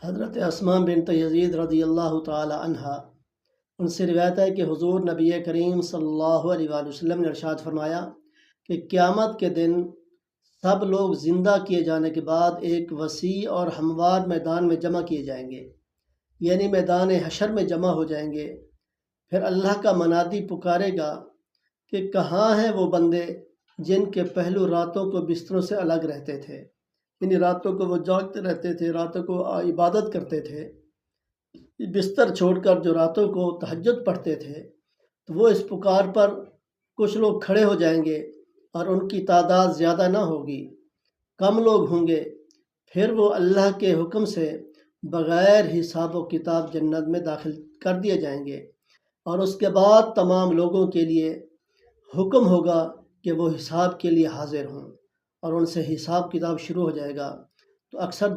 حضرت اسماء بنت یزید رضی اللہ تعالی عنہا ان سے روایت ہے کہ حضور نبی کریم صلی اللہ علیہ وآلہ وسلم نے ارشاد فرمایا کہ قیامت کے دن سب لوگ زندہ کیے جانے کے بعد ایک وسیع اور ہموار میدان میں جمع کیے جائیں گے، یعنی میدان حشر میں جمع ہو جائیں گے۔ پھر اللہ کا منادی پکارے گا کہ کہاں ہیں وہ بندے جن کے پہلو راتوں کو بستروں سے الگ رہتے تھے، یعنی راتوں کو وہ جاگتے رہتے تھے، راتوں کو عبادت کرتے تھے، بستر چھوڑ کر جو راتوں کو تہجد پڑھتے تھے، تو وہ اس پکار پر کچھ لوگ کھڑے ہو جائیں گے اور ان کی تعداد زیادہ نہ ہوگی، کم لوگ ہوں گے۔ پھر وہ اللہ کے حکم سے بغیر حساب و کتاب جنت میں داخل کر دیے جائیں گے، اور اس کے بعد تمام لوگوں کے لیے حکم ہوگا کہ وہ حساب کے لیے حاضر ہوں، اور ان سے حساب کتاب شروع ہو جائے گا۔ تو اکثر